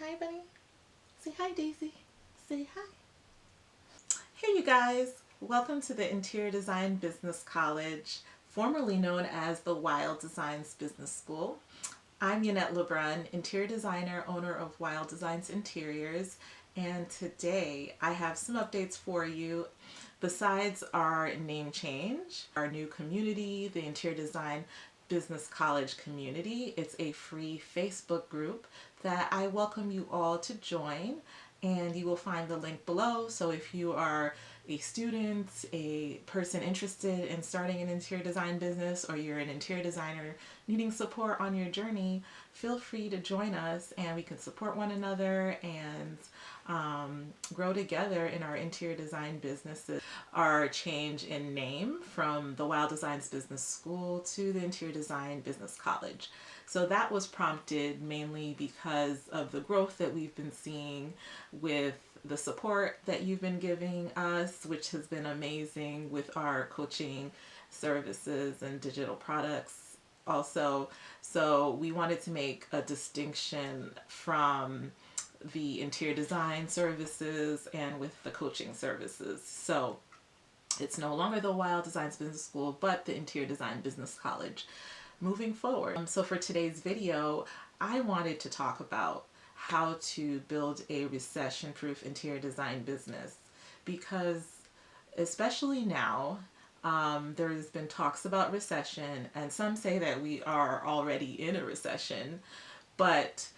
Hi, Bunny. Say hi, Daisy. Say hi. Hey, you guys. Welcome to the Interior Design Business College, formerly known as the Wild Designs Business School. I'm Yannette LeBrun, interior designer, owner of Wild Designs Interiors, and today I have some updates for you. Besides our name change, our new community, the Interior Design Business College community, it's a free Facebook group that I welcome you all to join, and you will find the link below. So if you are a student, a person interested in starting an interior design business, or you're an interior designer needing support on your journey, feel free to join us and we can support one another and grow together in our interior design businesses. Our change in name from the Wild Designs Business School to the Interior Design Business College. So that was prompted mainly because of the growth that we've been seeing with the support that you've been giving us, which has been amazing with our coaching services and digital products also. So we wanted to make a distinction from the interior design services and with the coaching services. So it's no longer the Wild Designs Business School, but the Interior Design Business College moving forward. So for today's video, I wanted to talk about how to build a recession-proof interior design business, because especially now, there's been talks about recession, and some say that we are already in a recession, but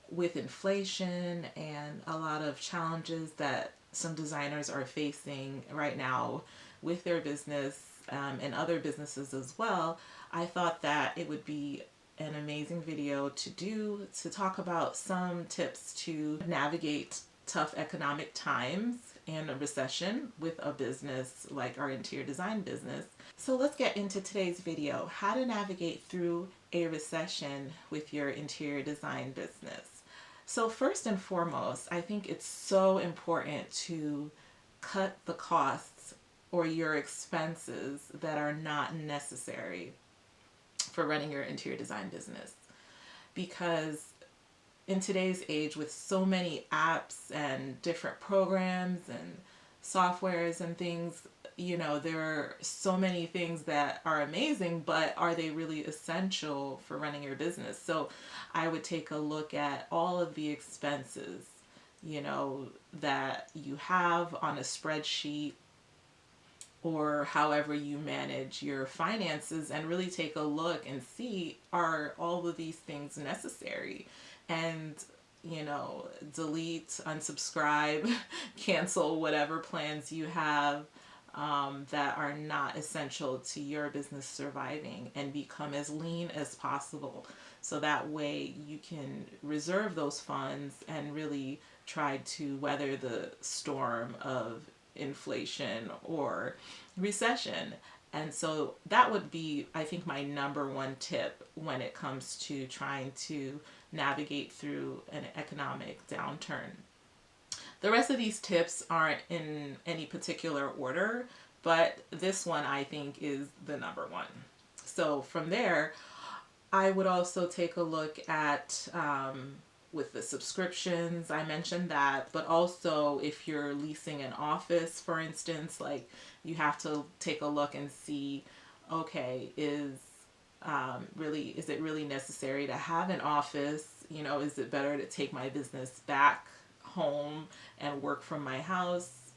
with inflation and a lot of challenges that some designers are facing right now with their business and other businesses as well, I thought that it would be an amazing video to do to talk about some tips to navigate tough economic times and a recession with a business like our interior design business. So let's get into today's video, how to navigate through a recession with your interior design business. So first and foremost, I think it's so important to cut the costs or your expenses that are not necessary for running your interior design business. Because in today's age, with so many apps and different programs and softwares and things, you know, there are so many things that are amazing, but are they really essential for running your business? So I would take a look at all of the expenses, you know, that you have on a spreadsheet or however you manage your finances, and really take a look and see, are all of these things necessary? And you know, delete, unsubscribe, cancel whatever plans you have that are not essential to your business surviving, and become as lean as possible. So that way you can reserve those funds and really try to weather the storm of inflation or recession. And so that would be, I think, my number one tip when it comes to trying to navigate through an economic downturn. The rest of these tips aren't in any particular order, but this one I think is the number one. So from there, I would also take a look at with the subscriptions, I mentioned that, but also if you're leasing an office, for instance, like you have to take a look and see, okay, is it really necessary to have an office? You know, is it better to take my business back home and work from my house?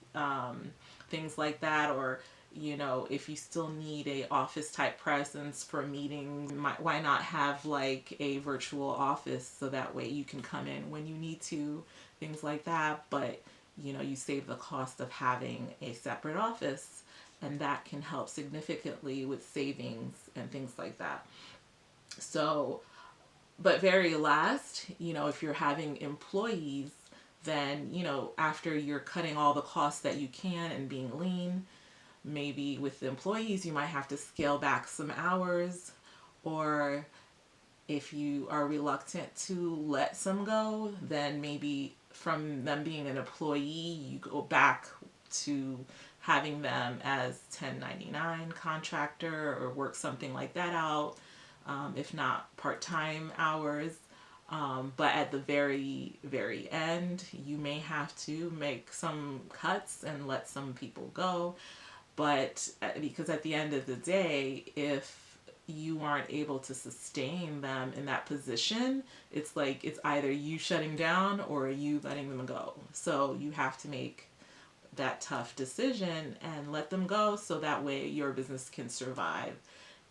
Things like that. Or you know, if you still need a office type presence for meetings, why not have like a virtual office so that way you can come in when you need to, things like that. But you know, you save the cost of having a separate office, and that can help significantly with savings and things like that. So, but very last, you know, if you're having employees, then, you know, after you're cutting all the costs that you can and being lean, maybe with the employees, you might have to scale back some hours, or if you are reluctant to let some go, then maybe from them being an employee, you go back to having them as 1099 contractor, or work something like that out, if not part-time hours. But at the very, very end, you may have to make some cuts and let some people go. But because at the end of the day, if you aren't able to sustain them in that position, it's like it's either you shutting down or you letting them go. So you have to make that tough decision and let them go so that way your business can survive.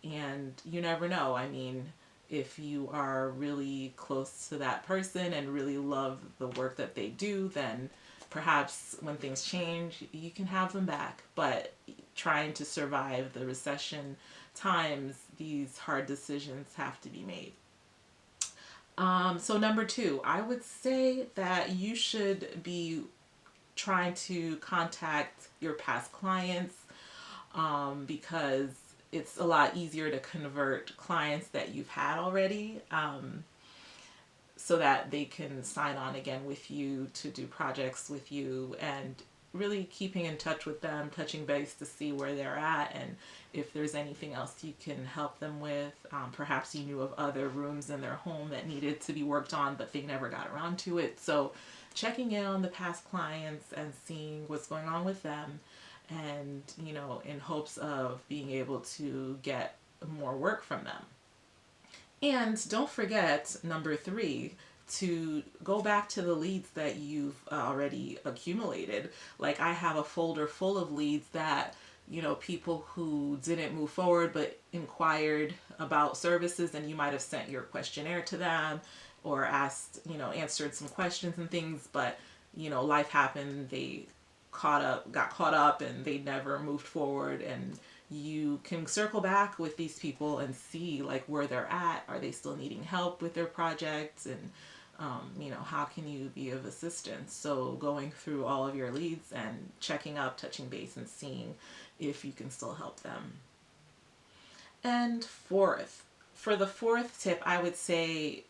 And you never know. I mean, if you are really close to that person and really love the work that they do, then perhaps when things change, you can have them back. But trying to survive the recession times, these hard decisions have to be made. So number two, I would say that you should be trying to contact your past clients, because it's a lot easier to convert clients that you've had already, so that they can sign on again with you to do projects with you, and really keeping in touch with them, touching base to see where they're at and if there's anything else you can help them with. Perhaps you knew of other rooms in their home that needed to be worked on, but they never got around to it. So checking in on the past clients and seeing what's going on with them, and in hopes of being able to get more work from them. And don't forget, number three, to go back to the leads that you've already accumulated. Like, I have a folder full of leads that, people who didn't move forward but inquired about services, and you might have sent your questionnaire to them or asked, answered some questions and things, but, life happened, they got caught up and they never moved forward. And you can circle back with these people and see like where they're at. Are they still needing help with their projects? And how can you be of assistance? So going through all of your leads and checking up, touching base, and seeing if you can still help them. And fourth, for the fourth tip, I would say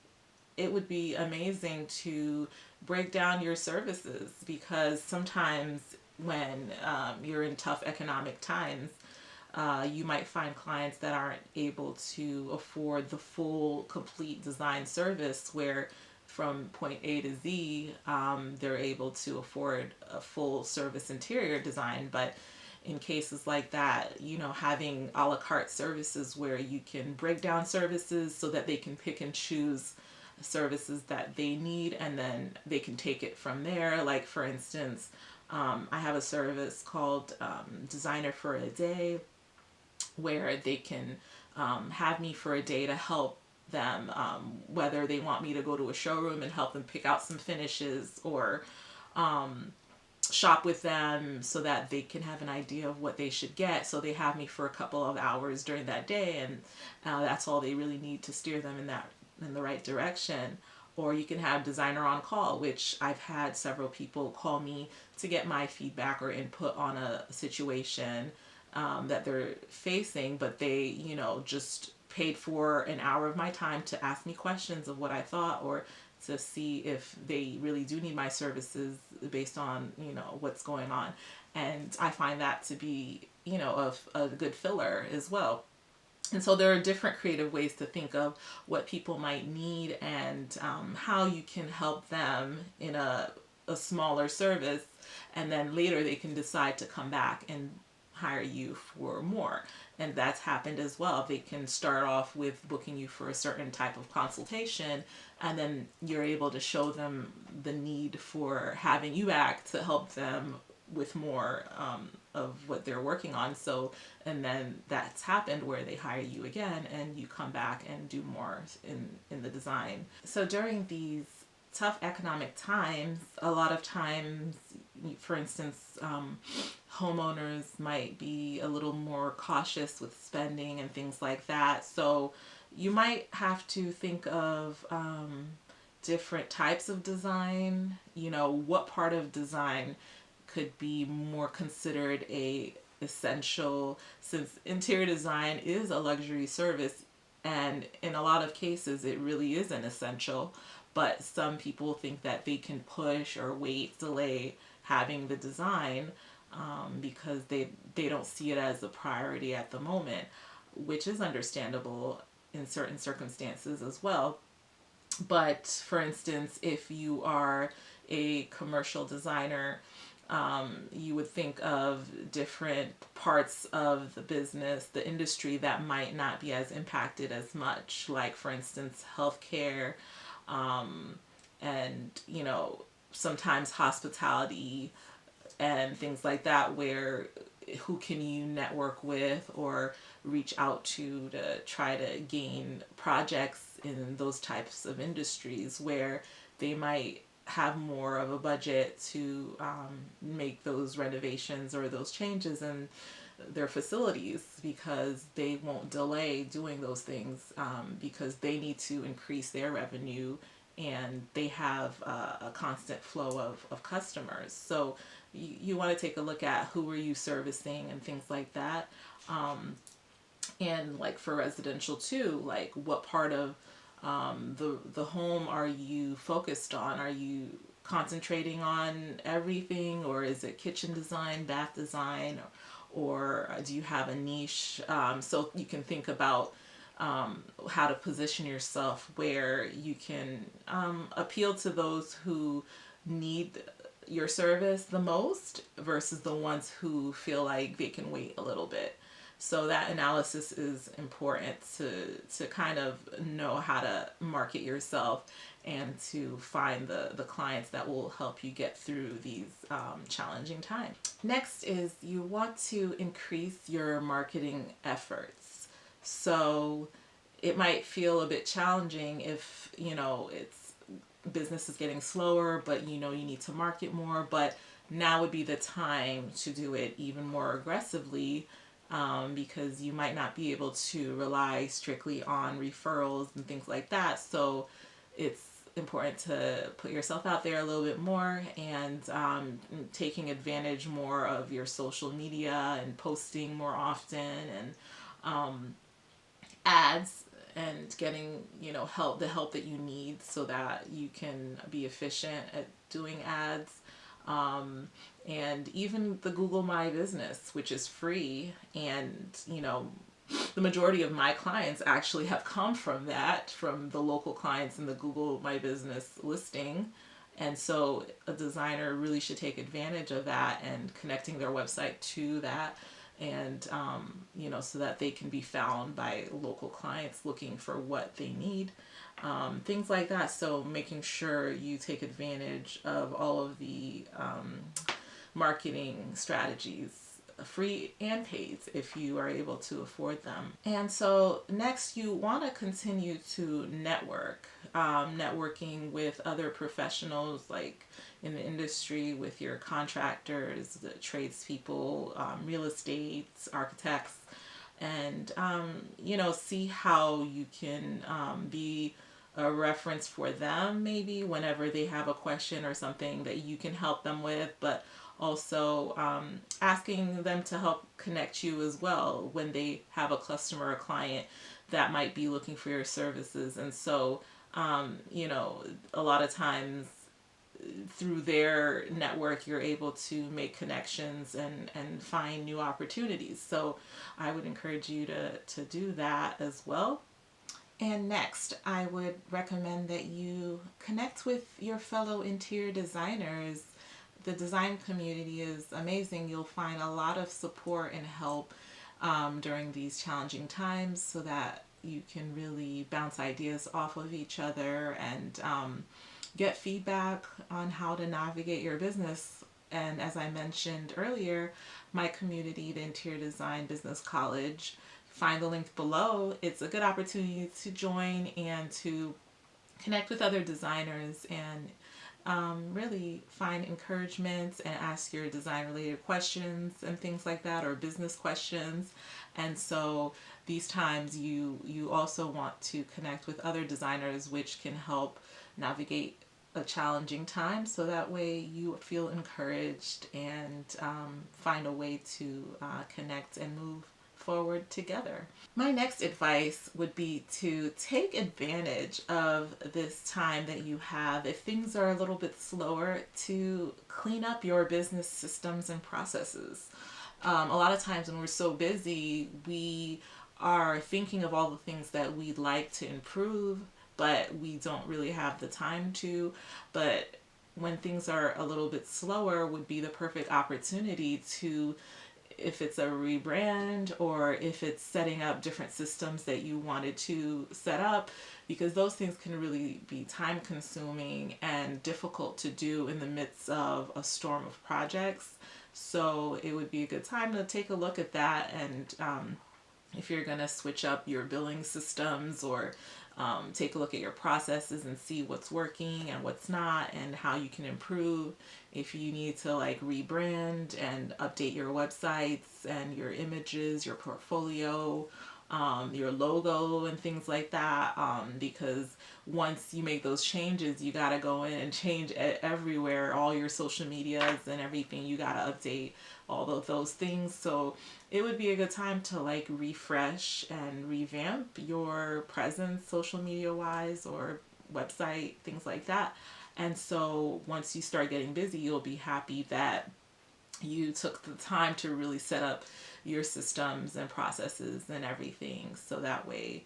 it would be amazing to break down your services, because sometimes when you're in tough economic times, you might find clients that aren't able to afford the full, complete design service, where from point A to Z, they're able to afford a full service interior design. But in cases like that, having a la carte services where you can break down services so that they can pick and choose services that they need, and then they can take it from there. Like, for instance, I have a service called Designer for a Day, where they can have me for a day to help them, whether they want me to go to a showroom and help them pick out some finishes, or shop with them so that they can have an idea of what they should get. So they have me for a couple of hours during that day, and that's all they really need to steer them in the right direction. Or you can have designer on call, which I've had several people call me to get my feedback or input on a situation that they're facing, but they, just paid for an hour of my time to ask me questions of what I thought, or to see if they really do need my services based on, what's going on. And I find that to be, a good filler as well. And so there are different creative ways to think of what people might need, and how you can help them in a smaller service. And then later they can decide to come back and hire you for more. And that's happened as well. They can start off with booking you for a certain type of consultation, and then you're able to show them the need for having you back to help them with more of what they're working on. So, and then that's happened where they hire you again and you come back and do more in the design. So during these tough economic times, a lot of times, for instance, homeowners might be a little more cautious with spending and things like that. So you might have to think of different types of design. What part of design could be more considered a essential, since interior design is a luxury service, and in a lot of cases it really is an essential. But some people think that they can push or wait, delay having the design, because they don't see it as a priority at the moment, which is understandable in certain circumstances as well. But for instance, if you are a commercial designer, you would think of different parts of the business, the industry that might not be as impacted as much, like for instance, healthcare, and sometimes hospitality and things like that, where who can you network with or reach out to try to gain projects in those types of industries where they might have more of a budget to make those renovations or those changes in their facilities, because they won't delay doing those things, because they need to increase their revenue and they have a constant flow of customers. So you want to take a look at who are you servicing and things like that. And like for residential too, like what part of the home are you focused on? Are you concentrating on everything, or is it kitchen design, bath design, or do you have a niche? So you can think about how to position yourself where you can appeal to those who need your service the most versus the ones who feel like they can wait a little bit. So that analysis is important to kind of know how to market yourself and to find the clients that will help you get through these challenging times. Next is you want to increase your marketing efforts. So it might feel a bit challenging if, it's business is getting slower, but you need to market more. But now would be the time to do it even more aggressively, because you might not be able to rely strictly on referrals and things like that. So it's important to put yourself out there a little bit more, and taking advantage more of your social media and posting more often, and ads, and getting the help that you need so that you can be efficient at doing ads. And even the Google My Business, which is free, and the majority of my clients actually have come from that, from the local clients in the Google My Business listing. And so a designer really should take advantage of that and connecting their website to that, and so that they can be found by local clients looking for what they need, things like that. So making sure you take advantage of all of the marketing strategies, free and paid, if you are able to afford them. And so next, you want to continue to network, networking with other professionals, like in the industry, with your contractors, the tradespeople, real estate, architects, and see how you can be a reference for them, maybe whenever they have a question or something that you can help them with, but also asking them to help connect you as well when they have a customer or client that might be looking for your services. And so a lot of times through their network, you're able to make connections and find new opportunities. So I would encourage you to do that as well. And next, I would recommend that you connect with your fellow interior designers. The design community is amazing. You'll find a lot of support and help during these challenging times, so that you can really bounce ideas off of each other, and get feedback on how to navigate your business. And as I mentioned earlier, my community, the Interior Design Business College, find the link below. It's a good opportunity to join and to connect with other designers, and really find encouragement and ask your design related questions and things like that, or business questions. And so these times you also want to connect with other designers, which can help navigate a challenging time, so that way you feel encouraged and find a way to connect and move forward together. My next advice would be to take advantage of this time that you have, if things are a little bit slower, to clean up your business systems and processes. A lot of times when we're so busy, we are thinking of all the things that we'd like to improve, but we don't really have the time to. But when things are a little bit slower would be the perfect opportunity to, if it's a rebrand or if it's setting up different systems that you wanted to set up, because those things can really be time consuming and difficult to do in the midst of a storm of projects. So it would be a good time to take a look at that, and if you're going to switch up your billing systems, or take a look at your processes and see what's working and what's not and how you can improve. If you need to like rebrand and update your websites and your images, your portfolio, your logo and things like that, because once you make those changes, you got to go in and change everywhere, all your social medias and everything. You got to update all of those things. So it would be a good time to like refresh and revamp your presence social media wise, or website, things like that. And so once you start getting busy, you'll be happy that you took the time to really set up your systems and processes and everything, so that way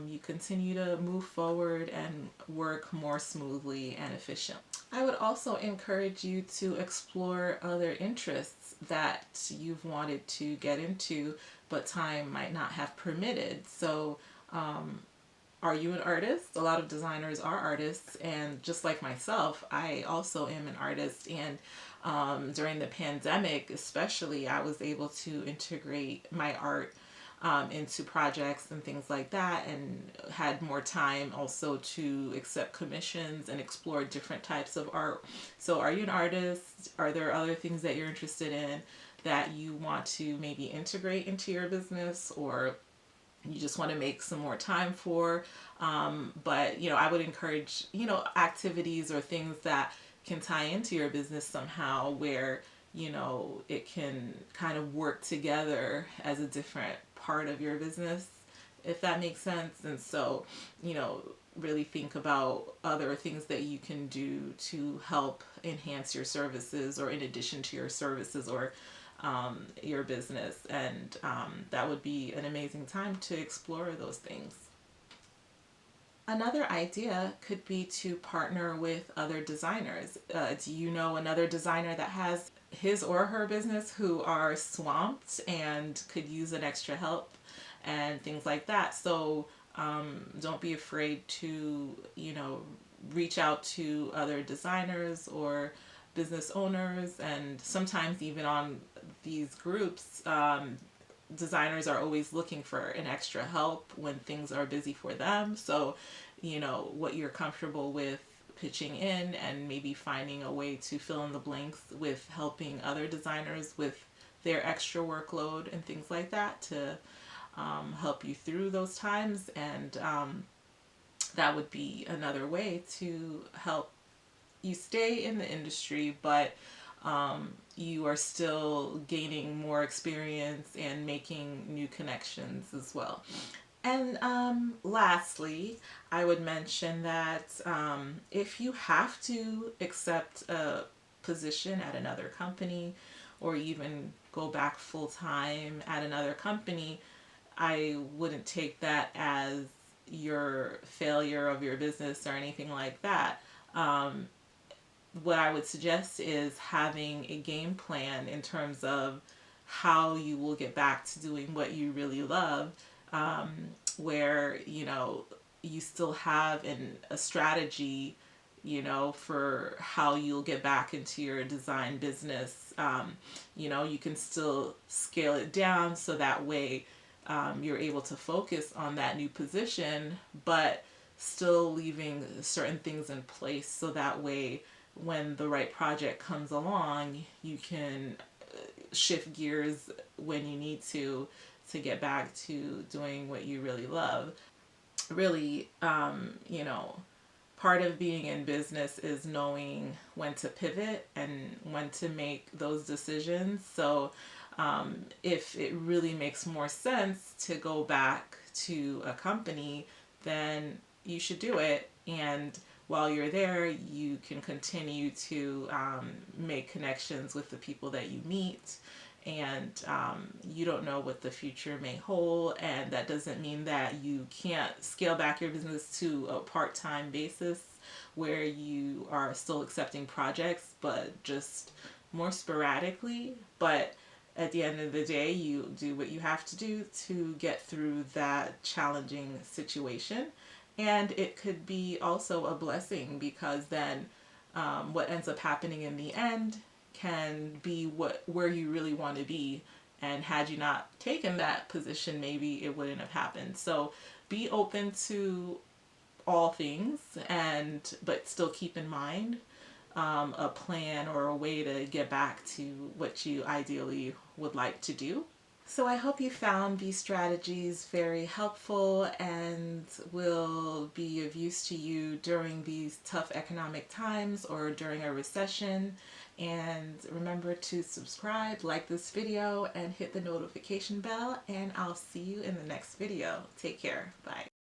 you continue to move forward and work more smoothly and efficient. I would also encourage you to explore other interests that you've wanted to get into but time might not have permitted. So are you an artist? A lot of designers are artists, and just like myself, I also am an artist. And during the pandemic, especially, I was able to integrate my art into projects and things like that, and had more time also to accept commissions and explore different types of art. So, are you an artist? Are there other things that you're interested in that you want to maybe integrate into your business, or you just want to make some more time for? But I would encourage activities or things that can tie into your business somehow, where it can kind of work together as a different part of your business, if that makes sense. And so really think about other things that you can do to help enhance your services, or in addition to your services, or your business. And that would be an amazing time to explore those things. Another idea could be to partner with other designers. Do you know another designer that has his or her business who are swamped and could use an extra help and things like that? So don't be afraid to, reach out to other designers or business owners. And sometimes even on these groups, designers are always looking for an extra help when things are busy for them. So, what you're comfortable with pitching in, and maybe finding a way to fill in the blanks with helping other designers with their extra workload and things like that, to help you through those times. And that would be another way to help you stay in the industry, but you are still gaining more experience and making new connections as well. And lastly, I would mention that if you have to accept a position at another company, or even go back full time at another company, I wouldn't take that as your failure of your business or anything like that. What I would suggest is having a game plan in terms of how you will get back to doing what you really love, where you still have a strategy, for how you'll get back into your design business. You can still scale it down, so that way you're able to focus on that new position, but still leaving certain things in place, so that way when the right project comes along, you can shift gears when you need to get back to doing what you really love. Really, part of being in business is knowing when to pivot and when to make those decisions. So if it really makes more sense to go back to a company, then you should do it. And while you're there, you can continue to make connections with the people that you meet, and you don't know what the future may hold. And that doesn't mean that you can't scale back your business to a part-time basis where you are still accepting projects, but just more sporadically. But at the end of the day, you do what you have to do to get through that challenging situation. And it could be also a blessing, because then what ends up happening in the end can be where you really want to be. And had you not taken that position, maybe it wouldn't have happened. So be open to all things, and but still keep in mind a plan or a way to get back to what you ideally would like to do. So I hope you found these strategies very helpful and will be of use to you during these tough economic times or during a recession. And remember to subscribe, like this video, and hit the notification bell, and I'll see you in the next video. Take care. Bye.